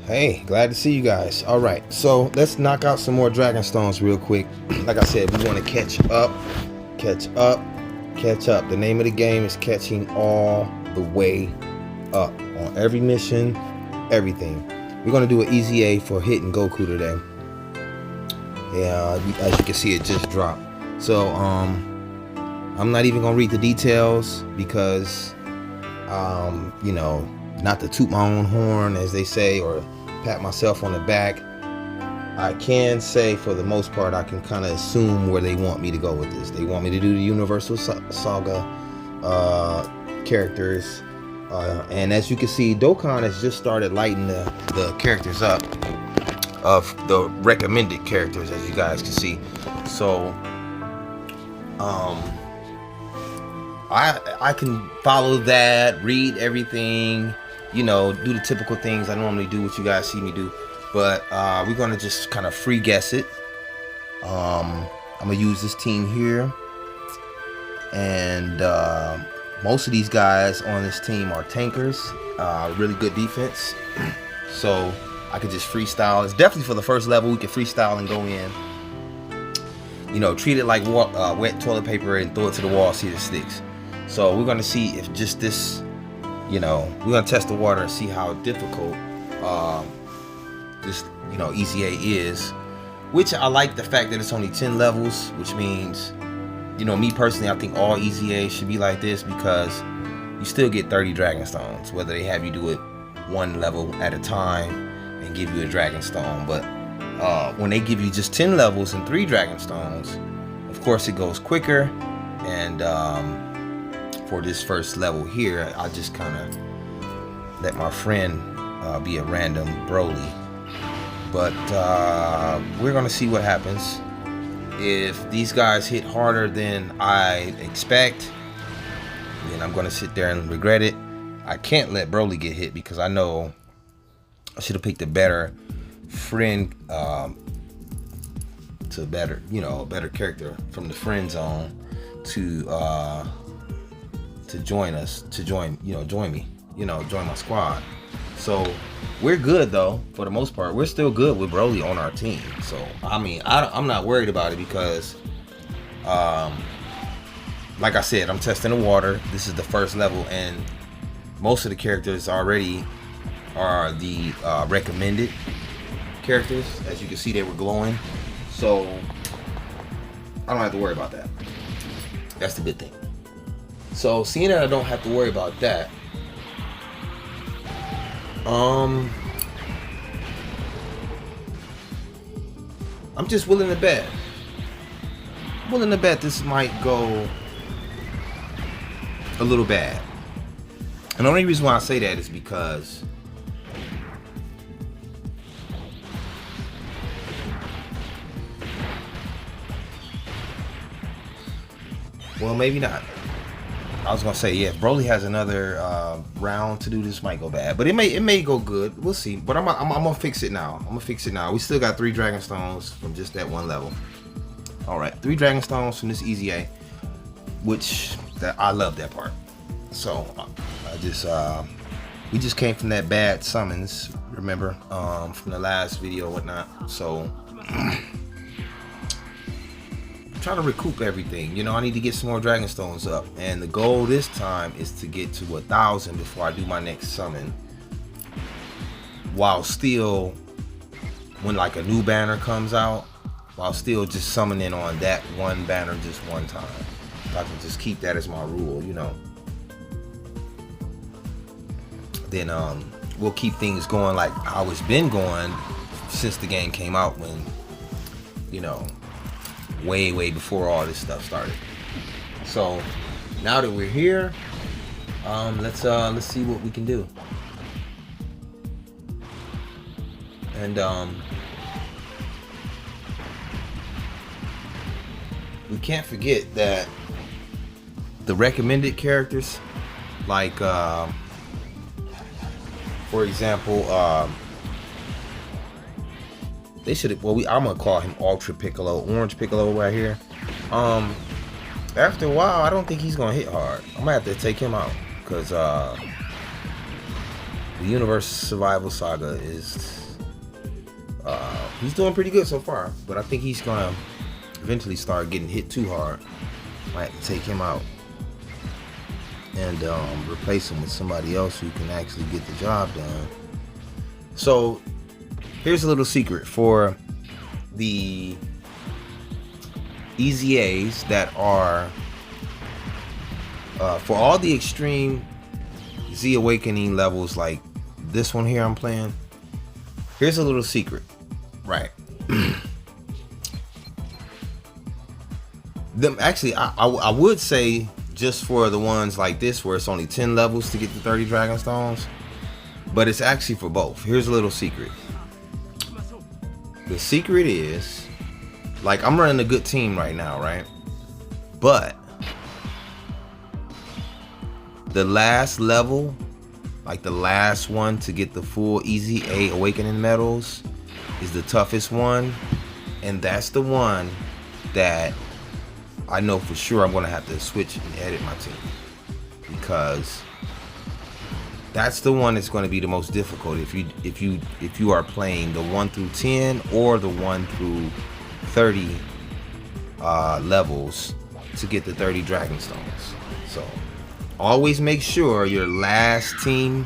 Hey, glad to see you guys. All right, so let's knock out some more dragon stones real quick. Like I said, we want to catch up, catch up, catch up. The name of the game is catching all the way up on every mission, everything. We're gonna do an easy A for Hit and Goku today. Yeah, as you can see, it just dropped. So I'm not even gonna read the details because you know, not to toot my own horn, as they say, or pat myself on the back. I can say for the most part I can kind of assume where they want me to go with this. They want me to do the Universal Saga characters, and as you can see, Dokkan has just started lighting the characters up of the recommended characters, as you guys can see. So I can follow that, read everything, you know, do the typical things I normally do, what you guys see me do. But we're gonna just kind of free guess it. I'm gonna use this team here, and most of these guys on this team are tankers, really good defense. So I could just freestyle. It's definitely for the first level. We can freestyle and go in. You know, treat it like wet toilet paper and throw it to the wall, see if it sticks. So we're gonna see if just this, you know, we're gonna test the water and see how difficult this, you know, Easy A is. Which I like the fact that it's only 10 levels, which means, you know, me personally, I think all Easy A should be like this because you still get 30 Dragon Stones, whether they have you do it one level at a time and give you a Dragon Stone. But when they give you just 10 levels and 3 Dragon Stones, of course it goes quicker. And for this first level here, I just kind of let my friend be a random Broly. But we're gonna see what happens. If these guys hit harder than I expect, then I'm gonna sit there and regret it. I can't let Broly get hit because I know I should have picked a better friend, to better, you know, a better character from the friend zone to join us, to join me, you know, join my squad. So we're good though, for the most part. We're still good with Broly on our team. So I mean, I'm not worried about it because, like I said, I'm testing the water. This is the first level, and most of the characters already are the recommended characters. As you can see, they were glowing, so I don't have to worry about that. That's the good thing. So seeing that I don't have to worry about that, I'm just willing to bet. This might go a little bad. And the only reason why I say that is because well, maybe not. I was gonna say, yeah, if Broly has another round to do, this might go bad, but it may go good. We'll see. But I'm gonna fix it now. We still got 3 Dragon Stones from just that one level. All right, 3 Dragon Stones from this Easy A, which I love that part. So I just we just came from that bad summons, remember, from the last video and whatnot. So trying to recoup everything, you know. I need to get some more Dragon Stones up, and the goal this time is to get to 1,000 before I do my next summon, while still, when like a new banner comes out, while still just summoning on that one banner just one time. If I can just keep that as my rule, you know, then we'll keep things going like how it's been going since the game came out, when, you know, way before all this stuff started. So now that we're here, let's see what we can do. And we can't forget that the recommended characters, like for example, they should have, well, I'm gonna call him Ultra Piccolo, Orange Piccolo right here. After a while, I don't think he's gonna hit hard. I'm gonna have to take him out because the Universe Survival Saga is he's doing pretty good so far, but I think he's gonna eventually start getting hit too hard. Might have to take him out and replace him with somebody else who can actually get the job done. So here's a little secret for the EZAs that are for all the extreme Z Awakening levels like this one here I'm playing. Here's a little secret, right? Actually, I would say just for the ones like this where it's only 10 levels to get the 30 Dragon Stones, but it's actually for both. Here's a little secret. The secret is, like, I'm running a good team right now, right? But the last level, like the last one to get the full EZA Awakening medals, is the toughest one, and that's the one that I know for sure I'm gonna have to switch and edit my team, because that's the one that's going to be the most difficult if you are playing the 1 through 10 or the 1 through 30 levels to get the 30 Dragon Stones. So always make sure your last team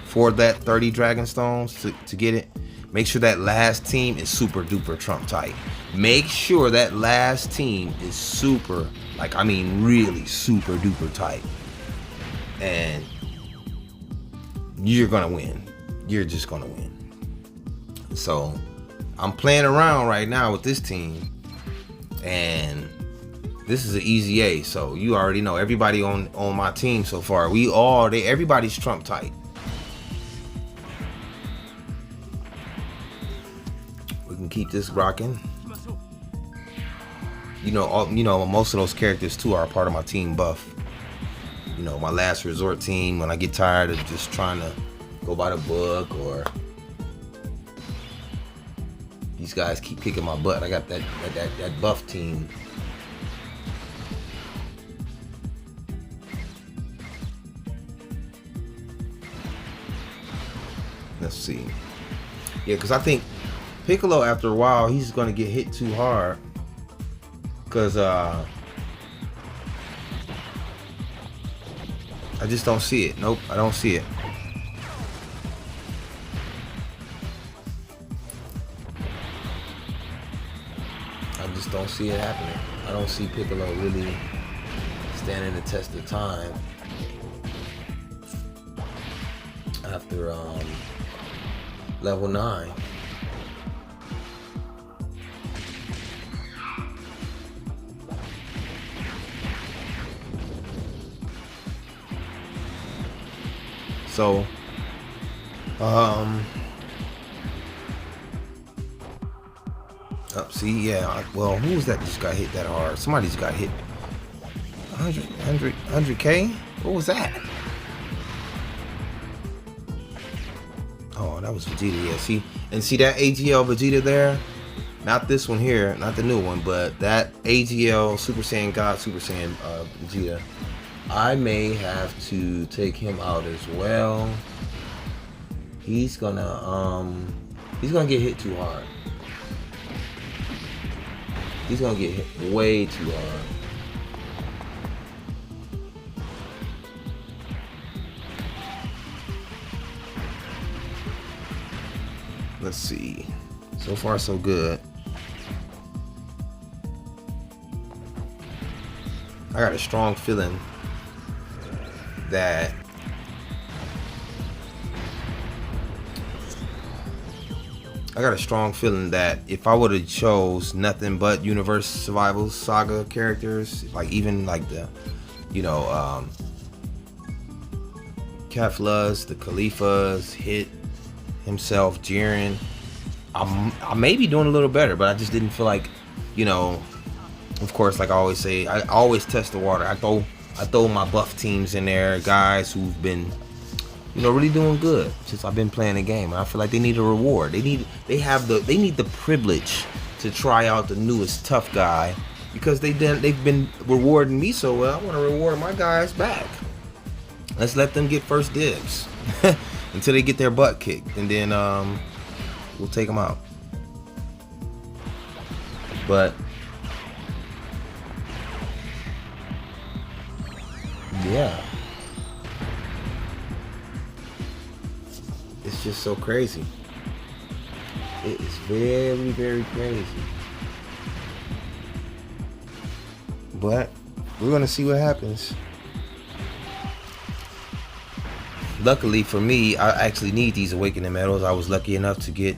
for that 30 Dragon Stones to get it, make sure that last team is super duper trump tight. Make sure that last team is super, like, I mean really super duper tight, and you're gonna win. You're just gonna win. So I'm playing around right now with this team, and this is an EZA, so you already know everybody on my team so far. Everybody's trump tight. We can keep this rocking. You know, most of those characters too are a part of my team buff. You know, my last resort team, when I get tired of just trying to go by the book, or these guys keep kicking my butt, I got that buff team. Let's see. Yeah, because I think Piccolo, after a while, he's going to get hit too hard. Because I just don't see it. Nope, I don't see it. I just don't see it happening. I don't see Piccolo really standing the test of time after level 9. So, see, yeah, well, who was that just got hit that hard? Somebody just got hit 100K? What was that? Oh, that was Vegeta, yeah, see that AGL Vegeta there? Not this one here, not the new one, but that AGL Super Saiyan God, Super Saiyan Vegeta. I may have to take him out as well. He's gonna get hit too hard. He's gonna get hit way too hard. Let's see. So far, so good. I got a strong feeling that if I would have chose nothing but Universe Survival Saga characters, like even like the, you know, Keflas, the Khalifas, Hit himself, Jiren, I may be doing a little better, but I just didn't feel like, you know, of course, like I always say, I always test the water. I throw my buff teams in there, guys who've been, you know, really doing good since I've been playing the game. And I feel like they need a reward. They need the privilege to try out the newest tough guy, because they've been rewarding me so well. I want to reward my guys back. Let's let them get first dibs. until they get their butt kicked, and then we'll take them out. But yeah, it's just so crazy. It is very, very crazy. But we're gonna see what happens. Luckily for me, I actually need these awakening medals. I was lucky enough to get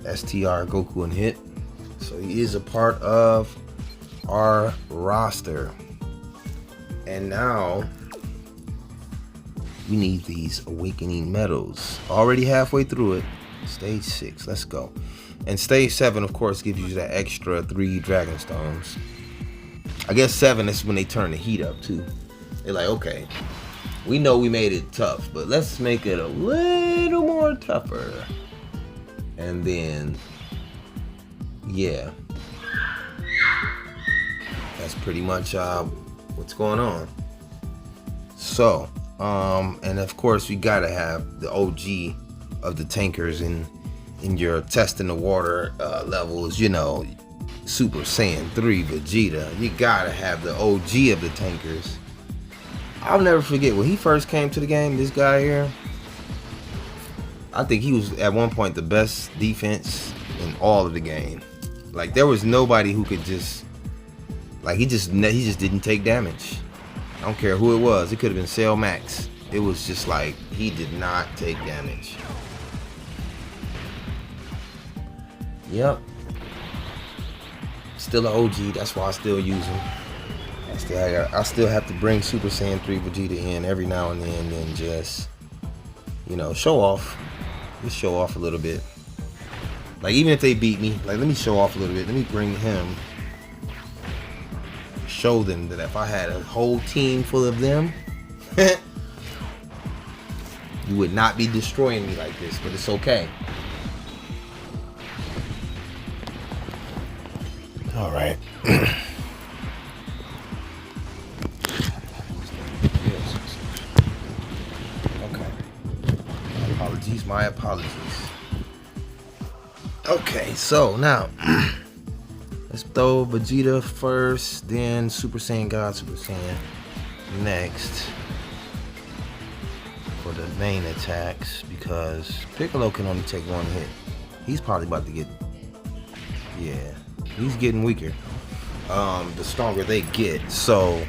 STR Goku and Hit, so he is a part of our roster. And now we need these awakening medals. Already halfway through it. Stage 6, let's go. And stage 7, of course, gives you that extra 3 dragon stones. I guess 7 is when they turn the heat up too. They're like, okay, we know we made it tough, but let's make it a little more tougher. And then, yeah, that's pretty much what's going on. So, and of course, we gotta have the OG of the tankers in your testing the water levels. You know, Super Saiyan 3 Vegeta. You gotta have the OG of the tankers. I'll never forget when he first came to the game. This guy here, I think he was at one point the best defense in all of the game. Like, there was nobody who could just, like, he just didn't take damage. I don't care who it was. It could have been Cell Max. It was just like he did not take damage. Yep. Still an OG. That's why I still use him. I still have to bring Super Saiyan 3 Vegeta in every now and then and just, you know, show off. Just show off a little bit. Like, even if they beat me, like, let me show off a little bit. Let me bring him. Show them that if I had a whole team full of them, you would not be destroying me like this, but it's okay. All right. My apologies. Okay, so now let's throw Vegeta first, then Super Saiyan God, Super Saiyan next for the main attacks, because Piccolo can only take one hit. He's probably about to get, yeah, he's getting weaker the stronger they get. So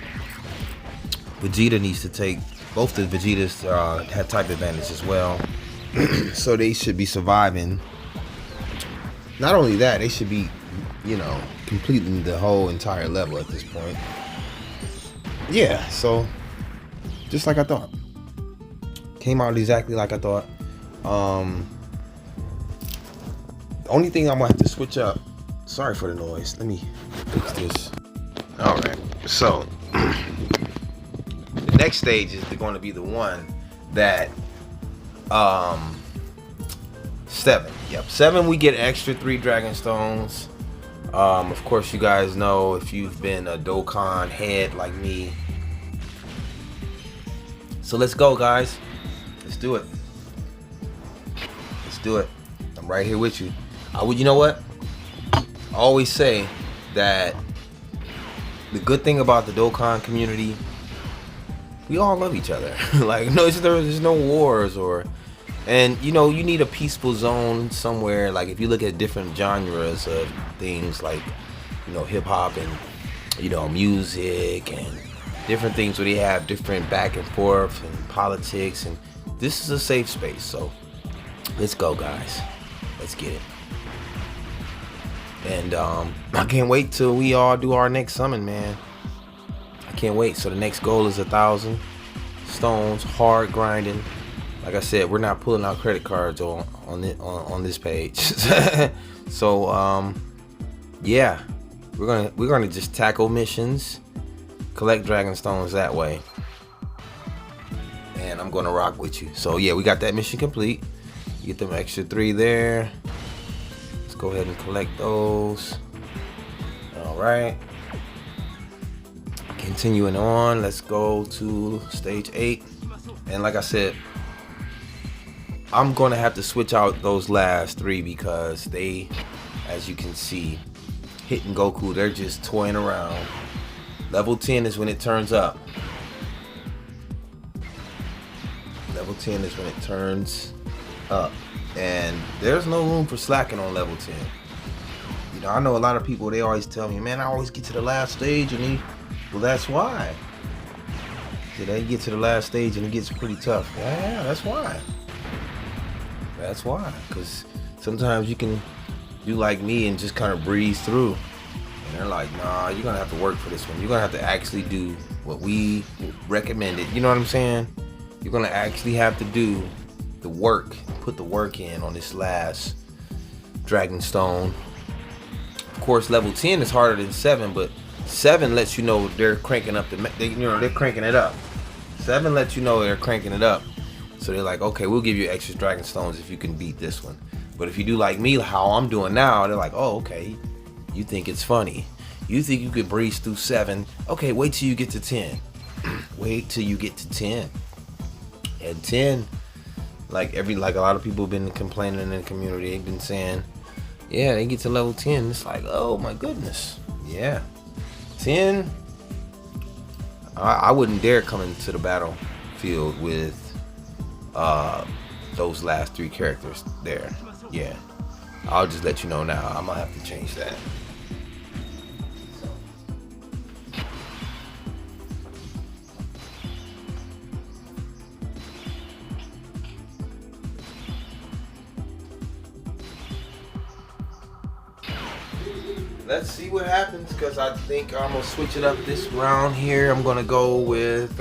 Vegeta needs to take, both the Vegetas have type advantage as well. So they should be surviving. Not only that, they should be, you know, completing the whole entire level at this point. Yeah, so just like I thought. Came out exactly like I thought. The only thing I'm gonna have to switch up. Sorry for the noise. Let me fix this. Alright, so the next stage is going to be the one that 7. Yep, 7 we get extra 3 dragon stones. Of course, you guys know, if you've been a Dokkan head like me. So let's go, guys. Let's do it. Let's do it. I'm right here with you. You know what? I always say that the good thing about the Dokkan community, we all love each other. Like, no, there's no wars or, and you know, you need a peaceful zone somewhere. Like, if you look at different genres of things, like, you know, hip hop and, you know, music and different things where they have different back and forth and politics, and this is a safe space. So let's go, guys. Let's get it. And I can't wait till we all do our next summon, man. I can't wait. So the next goal is 1,000 stones, hard grinding. Like I said, we're not pulling out credit cards on this page. So yeah, we're gonna just tackle missions, collect dragon stones that way, and I'm gonna rock with you. So yeah, we got that mission complete. You get them extra 3 there. Let's go ahead and collect those. All right. Continuing on, let's go to stage 8. And like I said, I'm gonna have to switch out those last 3 because they, as you can see, Hit and Goku, they're just toying around. Level 10 is when it turns up. Level 10 is when it turns up. And there's no room for slacking on level 10. You know, I know a lot of people, they always tell me, man, I always get to the last stage and well, that's why. So they get to the last stage and it gets pretty tough. Yeah, that's why. That's why. Because sometimes you can do like me and just kind of breeze through. And they're like, nah, you're going to have to work for this one. You're going to have to actually do what we recommended. You know what I'm saying? You're going to actually have to do the work, put the work in on this last Dragon Stone. Of course, level 10 is harder than 7, but 7 lets you know they're cranking up they're cranking it up. 7 lets you know they're cranking it up. So they're like, okay, we'll give you extra Dragon Stones if you can beat this one. But if you do like me, how I'm doing now, they're like, oh, okay, you think it's funny. You think you could breeze through 7. Okay, wait till you get to 10. Wait till you get to 10. And 10, like a lot of people have been complaining in the community, they've been saying, yeah, they get to level 10, it's like, oh my goodness. Yeah. 10, I wouldn't dare come into the battlefield with those last 3 characters there. Yeah. I'll just let you know now. I'm gonna have to change that. Let's see what happens, because I think I'm gonna switch it up this round here. I'm gonna go with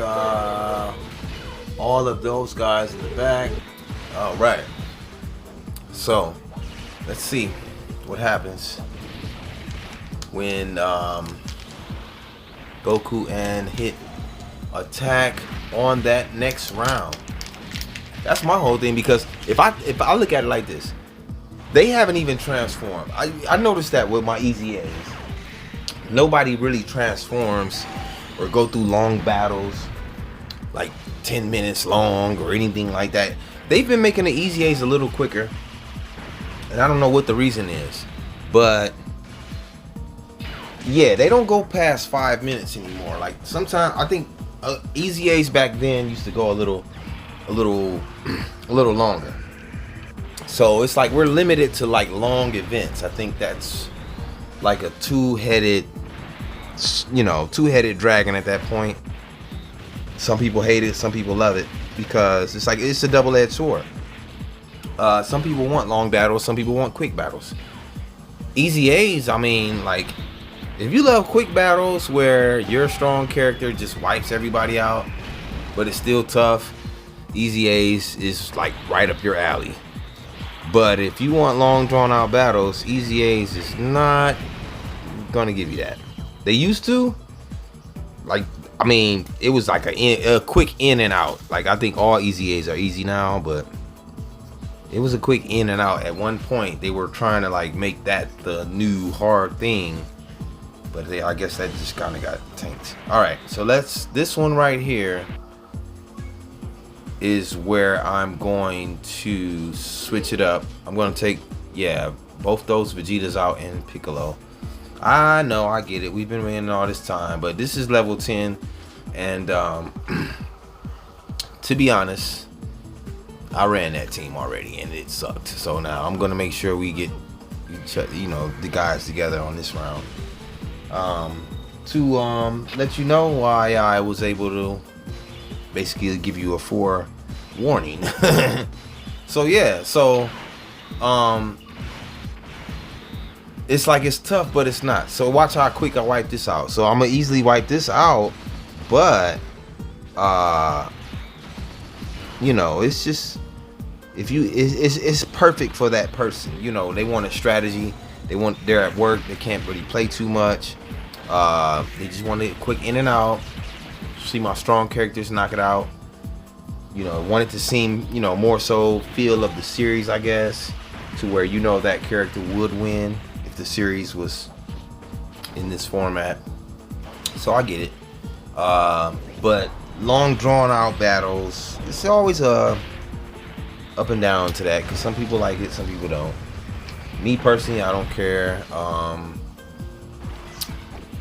all of those guys in the back. All right. So let's see what happens when Goku and Hit attack on that next round. That's my whole thing, because if I look at it like this, they haven't even transformed. I noticed that with my Easy A's. Nobody really transforms or go through long battles like 10 minutes long or anything like that. They've been making the Easy A's a little quicker. And I don't know what the reason is. But yeah, they don't go past 5 minutes anymore. Like sometimes I think Easy A's back then used to go a little longer. So it's like we're limited to like long events. I think that's like a two-headed dragon at that point. Some people hate it, some people love it, because it's like it's a double-edged sword. Some people want long battles, some people want quick battles. Easy A's, I mean, like, if you love quick battles where your strong character just wipes everybody out, but it's still tough, Easy A's is like right up your alley. But if you want long drawn out battles, Easy A's is not gonna give you that. They used to, like, I mean, it was like a quick in and out. Like, I think all Easy A's are easy now, but it was a quick in and out. At one point, they were trying to like make that the new hard thing, but I guess that just kind of got tanked. All right, so this one right here is where I'm going to switch it up. I'm going to take, yeah, both those Vegetas out and Piccolo. I know, I get it. We've been waiting all this time, but this is level 10. And to be honest, I ran that team already and it sucked. So now I'm going to make sure we get, the guys together on this round. To let you know why I was able to basically give you a forewarning. So yeah, it's like it's tough, but it's not. So watch how quick I wipe this out. So I'm gonna easily wipe this out, but it's just, it's perfect for that person. They want a strategy. They're at work. They can't really play too much. They just want a quick in and out. See my strong characters knock it out. Want it to seem, more so feel of the series, I guess, to where that character would win if the series was in this format. So I get it. But long drawn out battles. It's always a up and down to that, because some people like it, some people don't. Me personally, I don't care.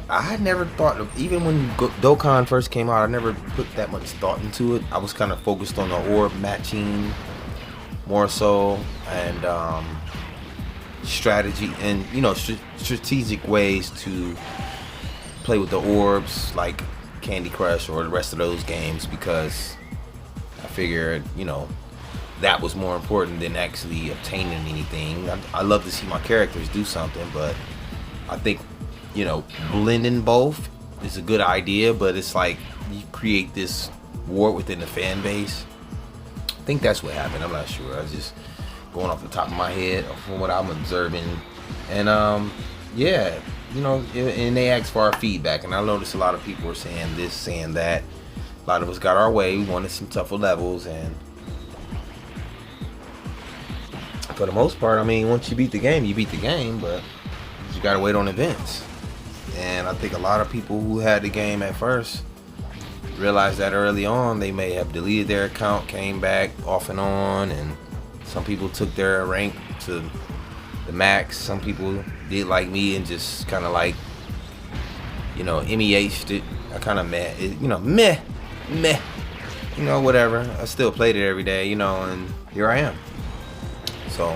I had never thought of, even when Dokkan first came out, I never put that much thought into it. I was kind of focused on the orb matching more so, and strategy, and you know, strategic ways to play with the orbs, like Candy Crush or the rest of those games, because I figured, you know, that was more important than actually obtaining anything. I love to see my characters do something, but I think, you know, blending both is a good idea, but it's like you create this war within the fan base. I think that's what happened. I'm not sure. I was just going off the top of my head from what I'm observing. And yeah, you know, and they asked for our feedback, and I noticed a lot of people were saying this, saying that. A lot of us got our way. We wanted some tougher levels, and for the most part, I mean, once you beat the game, you beat the game, but you gotta wait on events. And I think a lot of people who had the game at first realized that early on. They may have deleted their account, came back off and on, and some people took their rank to the max. Some people did like me and just kind of like, you know, MEH'd it. I kind of you know, meh, you know, whatever. I still played it every day, you know, and here I am. So,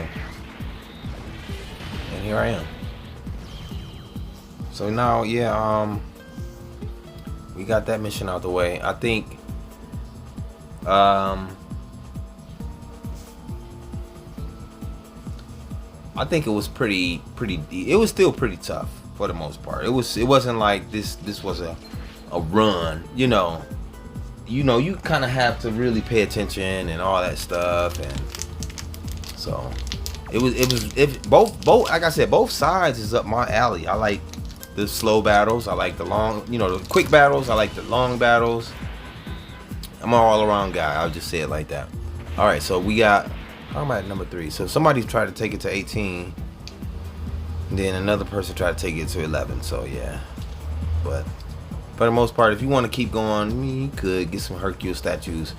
and here I am. So now, yeah, we got that mission out the way. I think, it was pretty. It was still pretty tough for the most part. It wasn't like this was a run. You know, you kind of have to really pay attention and all that stuff, and so it was both like I said, both sides is up my alley. I like the slow battles. I like the long, you know, the quick battles. I like the long battles. I'm an all-around guy. I'll just say it like that. All right, so we got. I'm at number 3. So somebody tried to take it to 18. And then another person tried to take it to 11. So yeah. But for the most part, if you want to keep going, you could get some Hercule statues.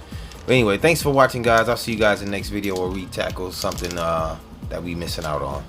But anyway, thanks for watching, guys. I'll see you guys in the next video where we tackle something that we missing out on.